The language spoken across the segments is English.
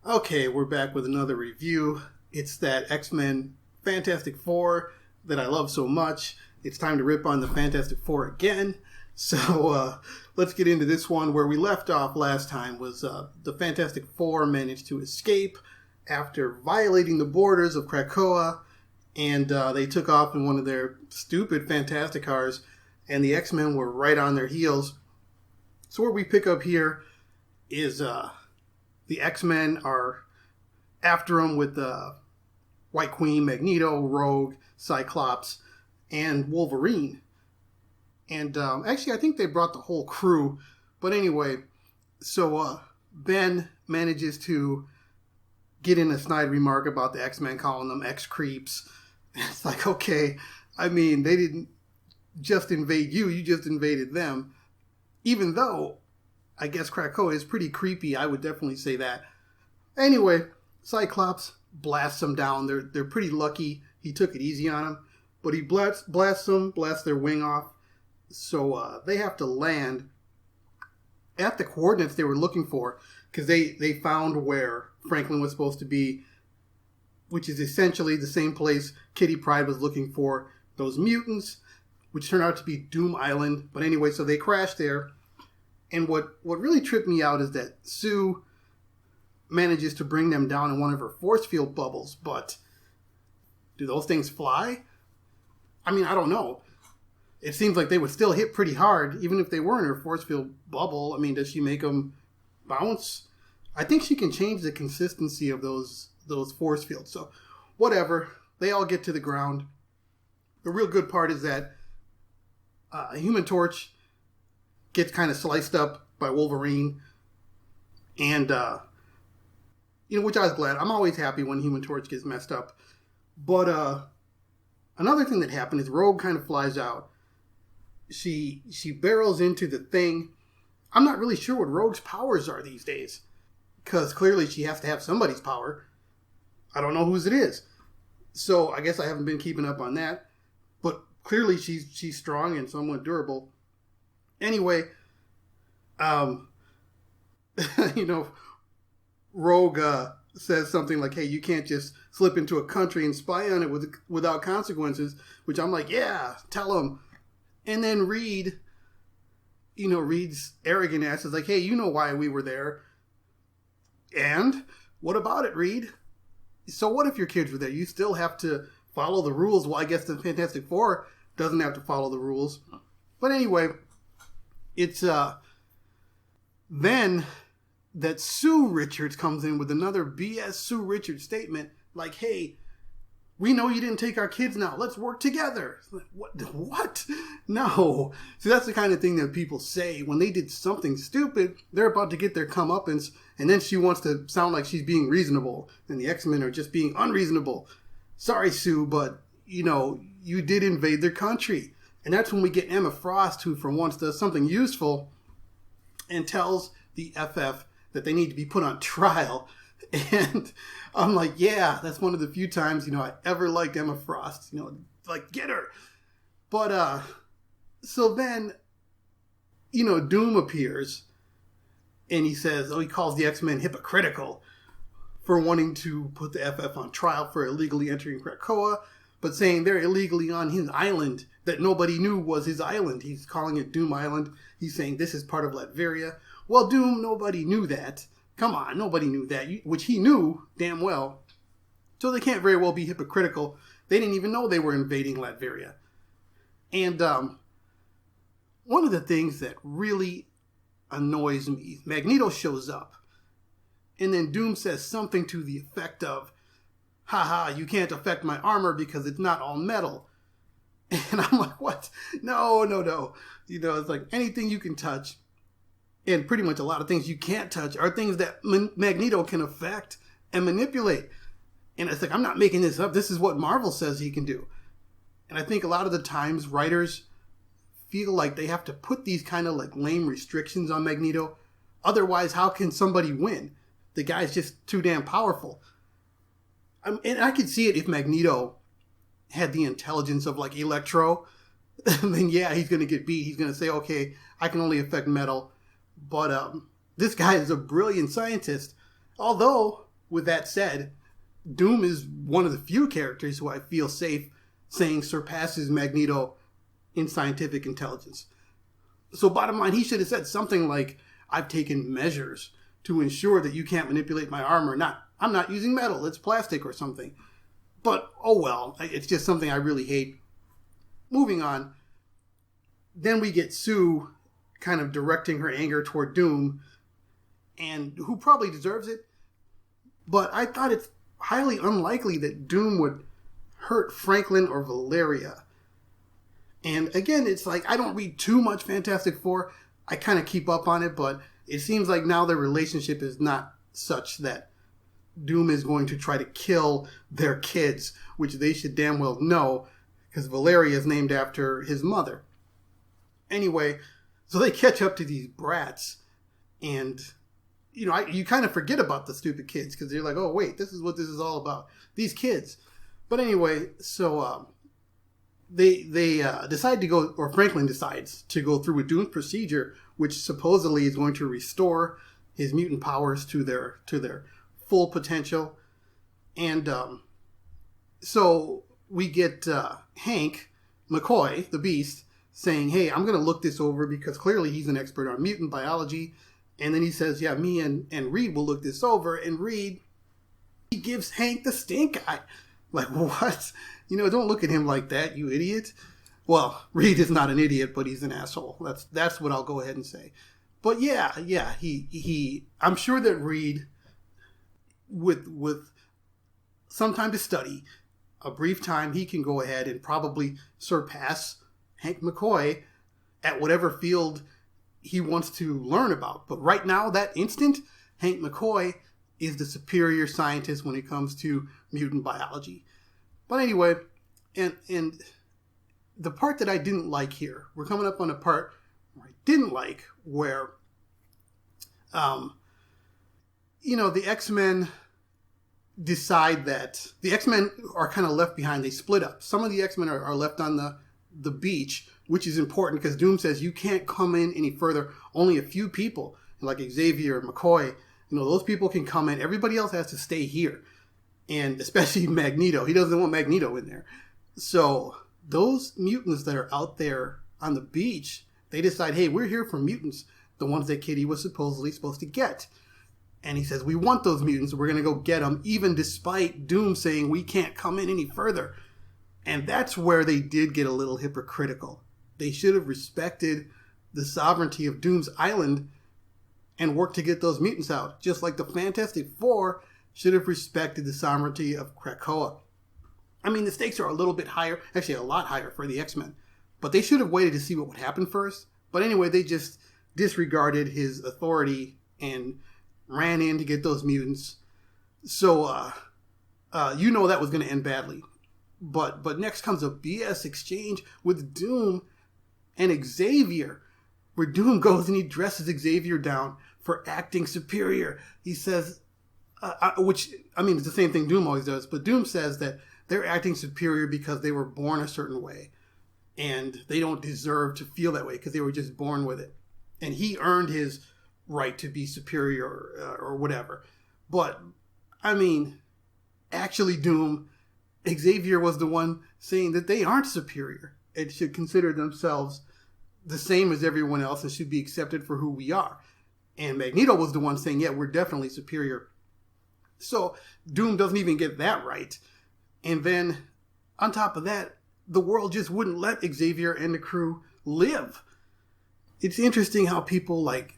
Okay, we're back with another review. It's that X-Men Fantastic Four that I love so much. It's time to rip on the Fantastic Four again. So let's get into this one. Where we left off last time was the Fantastic Four managed to escape after violating the borders of Krakoa, and they took off in one of their stupid Fantastic cars, and the X-Men were right on their heels. So where we pick up here is the X-Men are after them with White Queen, Magneto, Rogue, Cyclops, and Wolverine. And actually, I think they brought the whole crew. But anyway, so Ben manages to get in a snide remark about the X-Men calling them X-Creeps. It's like, okay, I mean, they didn't just invade you, you just invaded them. Even though, I guess Krakoa is pretty creepy, I would definitely say that. Anyway, Cyclops blasts them down. They're pretty lucky he took it easy on them. But he blasts their wing off. So they have to land at the coordinates they were looking for, because they found where Franklin was supposed to be, which is essentially the same place Kitty Pryde was looking for those mutants, which turned out to be Doom Island. But anyway, so they crashed there. And what really tripped me out is that Sue manages to bring them down in one of her force field bubbles. But do those things fly? I mean, I don't know. It seems like they would still hit pretty hard, even if they were in her force field bubble. I mean, does she make them bounce? I think she can change the consistency of those force fields. So, whatever. They all get to the ground. The real good part is that Human Torch gets kind of sliced up by Wolverine. And, which I was glad. I'm always happy when Human Torch gets messed up. But another thing that happened is Rogue kind of flies out. She barrels into the thing. I'm not really sure what Rogue's powers are these days, because clearly she has to have somebody's power. I don't know whose it is. So I guess I haven't been keeping up on that. But clearly she's strong and somewhat durable. Anyway, Rogue says something like, hey, you can't just slip into a country and spy on it without consequences, which I'm like, yeah, tell him. And then Reed's arrogant ass is like, hey, you know why we were there. And what about it, Reed? So what if your kids were there? You still have to follow the rules. Well, I guess the Fantastic Four doesn't have to follow the rules. But anyway, it's then that Sue Richards comes in with another BS Sue Richards statement like, hey, we know you didn't take our kids now. Let's work together. What? No. See, that's the kind of thing that people say. When they did something stupid, they're about to get their comeuppance, and then she wants to sound like she's being reasonable, and the X-Men are just being unreasonable. Sorry, Sue, but, you did invade their country. And that's when we get Emma Frost, who for once does something useful and tells the FF that they need to be put on trial. And I'm like, yeah, that's one of the few times, I ever liked Emma Frost, like, get her. But, so then, Doom appears and he says, he calls the X-Men hypocritical for wanting to put the FF on trial for illegally entering Krakoa, but saying they're illegally on his island that nobody knew was his island. He's calling it Doom Island. He's saying this is part of Latveria. Well, Doom, nobody knew that. Come on, nobody knew that, which he knew damn well. So they can't very well be hypocritical. They didn't even know they were invading Latveria. And one of the things that really annoys me, Magneto shows up, and then Doom says something to the effect of, haha, you can't affect my armor because it's not all metal. And I'm like, what? No. It's like anything you can touch, and pretty much a lot of things you can't touch, are things that Magneto can affect and manipulate. And it's like, I'm not making this up. This is what Marvel says he can do. And I think a lot of the times writers feel like they have to put these kind of like lame restrictions on Magneto. Otherwise, how can somebody win? The guy's just too damn powerful. And I could see it if Magneto had the intelligence of like Electro. Then yeah, he's going to get beat. He's going to say, okay, I can only affect metal. But this guy is a brilliant scientist. Although with that said, Doom is one of the few characters who I feel safe saying surpasses Magneto in scientific intelligence. So bottom line, he should have said something like, I've taken measures to ensure that you can't manipulate my armor. I'm not using metal, it's plastic or something. But, oh well, it's just something I really hate. Moving on, then we get Sue kind of directing her anger toward Doom, and who probably deserves it. But I thought it's highly unlikely that Doom would hurt Franklin or Valeria. And again, it's like, I don't read too much Fantastic Four. I kind of keep up on it, but it seems like now their relationship is not such that Doom is going to try to kill their kids, which they should damn well know, because Valeria is named after his mother. Anyway, so they catch up to these brats, and, you know, you kind of forget about the stupid kids, because you're like, oh, wait, this is what this is all about. These kids. But anyway, so they decide to go, or Franklin decides to go through with Doom's procedure, which supposedly is going to restore his mutant powers to their full potential. And so we get Hank McCoy, the Beast, saying, hey, I'm going to look this over because clearly he's an expert on mutant biology. And then he says, yeah, me and Reed will look this over. And Reed, he gives Hank the stink eye. Like, what? You know, don't look at him like that, you idiot. Well, Reed is not an idiot, but he's an asshole. That's what I'll go ahead and say. But yeah, he I'm sure that Reed, with some time to study, a brief time, he can go ahead and probably surpass Hank McCoy at whatever field he wants to learn about. But right now, that instant, Hank McCoy is the superior scientist when it comes to mutant biology. But anyway, and the part that I didn't like here, we're coming up on a part where I didn't like, where, you know, the X-Men decide that the X-Men are kind of left behind. They split up. Some of the X-Men are left on the beach, which is important because Doom says you can't come in any further. Only a few people, like Xavier, McCoy, you know, those people can come in. Everybody else has to stay here. And especially Magneto. He doesn't want Magneto in there. So those mutants that are out there on the beach, they decide, hey, we're here for mutants, the ones that Kitty was supposedly supposed to get. And he says, we want those mutants. We're going to go get them, even despite Doom saying we can't come in any further. And that's where they did get a little hypocritical. They should have respected the sovereignty of Doom's island and worked to get those mutants out, just like the Fantastic Four should have respected the sovereignty of Krakoa. I mean, the stakes are a little bit higher, actually a lot higher for the X-Men, but they should have waited to see what would happen first. But anyway, they just disregarded his authority and ran in to get those mutants. So, you know that was going to end badly. But next comes a BS exchange with Doom and Xavier, where Doom goes and he dresses Xavier down for acting superior. He says, which, I mean, it's the same thing Doom always does, but Doom says that they're acting superior because they were born a certain way, and they don't deserve to feel that way because they were just born with it. And he earned his right to be superior or whatever. But, I mean, actually, Doom, Xavier was the one saying that they aren't superior and should consider themselves the same as everyone else and should be accepted for who we are. And Magneto was the one saying, yeah, we're definitely superior. So Doom doesn't even get that right. And then, on top of that, the world just wouldn't let Xavier and the crew live. It's interesting how people like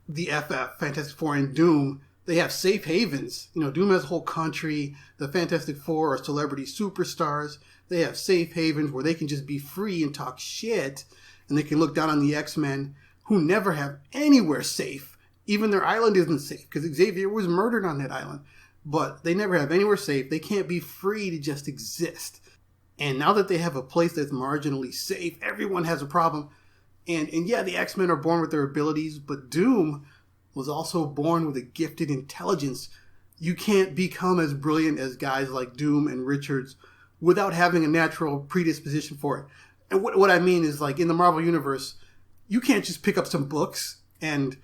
the FF, Fantastic Four, and Doom, they have safe havens. You know, Doom has a whole country. The Fantastic Four are celebrity superstars. They have safe havens where they can just be free and talk shit. And they can look down on the X-Men, who never have anywhere safe. Even their island isn't safe, because Xavier was murdered on that island. But they never have anywhere safe. They can't be free to just exist. And now that they have a place that's marginally safe, everyone has a problem. And yeah, the X-Men are born with their abilities, but Doom was also born with a gifted intelligence. You can't become as brilliant as guys like Doom and Richards without having a natural predisposition for it. And what I mean is, like, in the Marvel Universe, you can't just pick up some books and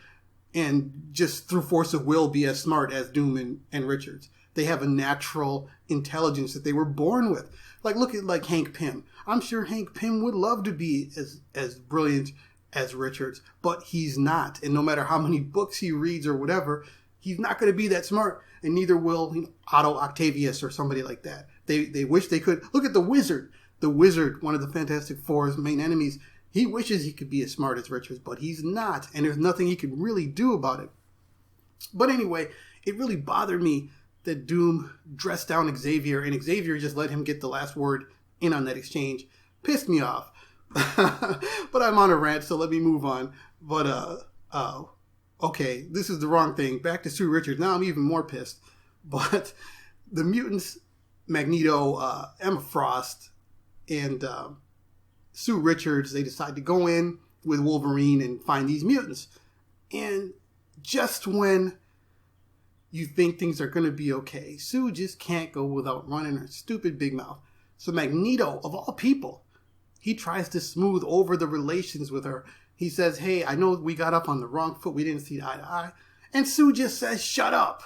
and just through force of will be as smart as Doom and Richards. They have a natural intelligence that they were born with. Like, look at like Hank Pym. I'm sure Hank Pym would love to be as brilliant as Richards, but he's not. And no matter how many books he reads or whatever, he's not going to be that smart. And neither will Otto Octavius or somebody like that. They wish they could. Look at the Wizard. The Wizard, one of the Fantastic Four's main enemies, he wishes he could be as smart as Richards, but he's not. And there's nothing he can really do about it. But anyway, it really bothered me that Doom dressed down Xavier, and Xavier just let him get the last word in on that exchange. Pissed me off. But I'm on a rant, so let me move on. But, okay, this is the wrong thing. Back to Sue Richards. Now I'm even more pissed. But the mutants, Magneto, Emma Frost, and Sue Richards, they decide to go in with Wolverine and find these mutants. And just when you think things are going to be okay, Sue just can't go without running her stupid big mouth. So Magneto, of all people, he tries to smooth over the relations with her. He says, hey, I know we got up on the wrong foot. We didn't see eye to eye. And Sue just says, shut up.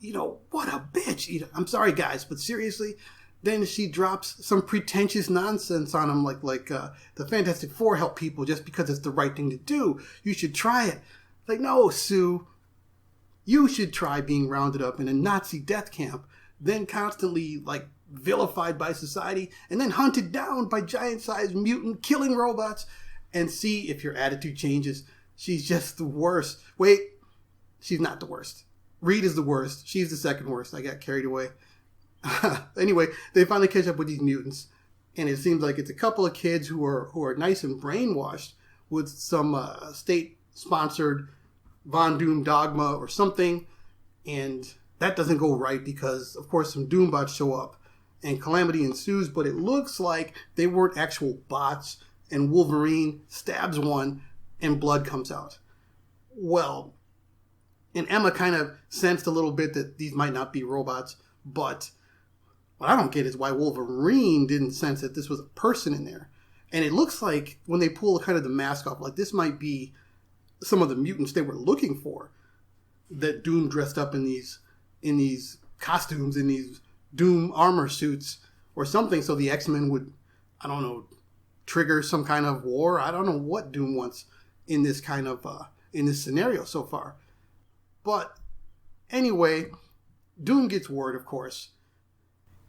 What a bitch. I'm sorry, guys, but seriously. Then she drops some pretentious nonsense on him like the Fantastic Four help people just because it's the right thing to do. You should try it. Like, no, Sue. You should try being rounded up in a Nazi death camp, then constantly, vilified by society, and then hunted down by giant-sized mutant killing robots, and see if your attitude changes. She's just the worst. Wait, she's not the worst. Reed is the worst. She's the second worst. I got carried away. Anyway, they finally catch up with these mutants, and it seems like it's a couple of kids who are nice and brainwashed with some state-sponsored Von Doom dogma or something, and that doesn't go right because, of course, some Doom bots show up, and calamity ensues, but it looks like they weren't actual bots, and Wolverine stabs one, and blood comes out. Well, and Emma kind of sensed a little bit that these might not be robots, but what I don't get is why Wolverine didn't sense that this was a person in there. And it looks like when they pull kind of the mask off, like this might be some of the mutants they were looking for, that Doom dressed up in these costumes, in these Doom armor suits or something, so the X-Men would, I don't know, trigger some kind of war. I don't know what Doom wants in this kind of in this scenario so far. But anyway, Doom gets word, of course,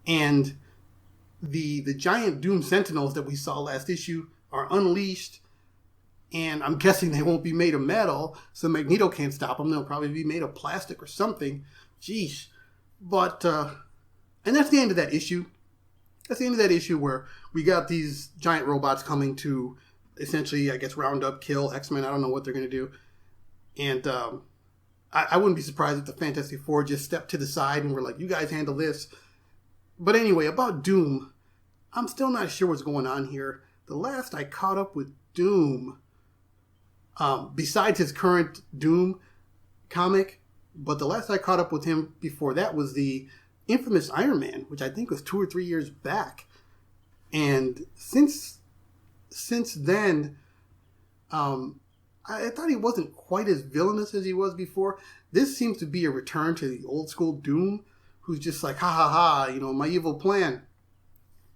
and the giant Doom Sentinels that we saw last issue are unleashed. And I'm guessing they won't be made of metal, so Magneto can't stop them. They'll probably be made of plastic or something. Jeez. But, and that's the end of that issue. That's the end of that issue where we got these giant robots coming to essentially, I guess, round up, kill X-Men. I don't know what they're going to do. And I wouldn't be surprised if the Fantastic Four just stepped to the side and were like, you guys handle this. But anyway, about Doom, I'm still not sure what's going on here. The last I caught up with Doom, besides his current Doom comic, but the last I caught up with him before that was the infamous Iron Man, which I think was 2 or 3 years back. And since then, I thought he wasn't quite as villainous as he was before. This seems to be a return to the old school Doom, who's just like, ha ha ha, my evil plan.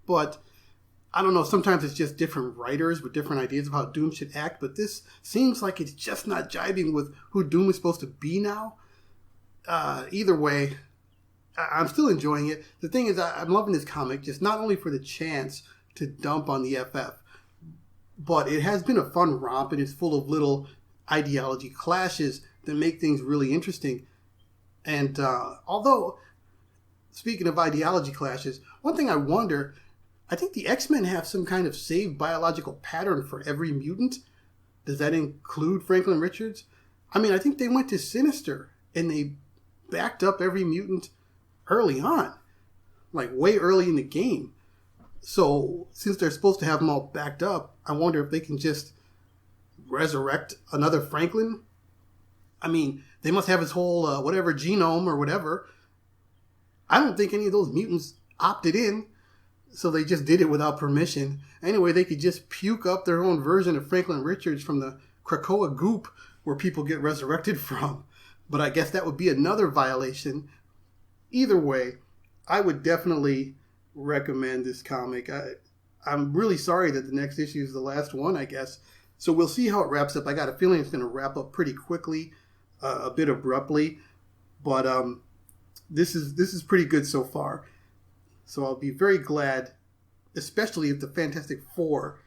But I don't know, sometimes it's just different writers with different ideas of how Doom should act, but this seems like it's just not jiving with who Doom is supposed to be now. Either way, I'm still enjoying it. The thing is, I'm loving this comic, just not only for the chance to dump on the FF, but it has been a fun romp, and it's full of little ideology clashes that make things really interesting. And although, speaking of ideology clashes, one thing I wonder, I think the X-Men have some kind of saved biological pattern for every mutant. Does that include Franklin Richards? I mean, I think they went to Sinister and they backed up every mutant early on, like way early in the game. So since they're supposed to have them all backed up, I wonder if they can just resurrect another Franklin. I mean, they must have his whole whatever genome or whatever. I don't think any of those mutants opted in. So they just did it without permission. Anyway, they could just puke up their own version of Franklin Richards from the Krakoa goop where people get resurrected from. But I guess that would be another violation. Either way, I would definitely recommend this comic. I'm really sorry that the next issue is the last one, I guess. So we'll see how it wraps up. I got a feeling it's going to wrap up pretty quickly, a bit abruptly. But this is pretty good so far. So I'll be very glad, especially if the Fantastic Four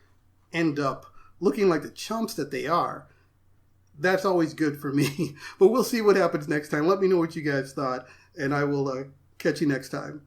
end up looking like the chumps that they are. That's always good for me. But we'll see what happens next time. Let me know what you guys thought, and I will catch you next time.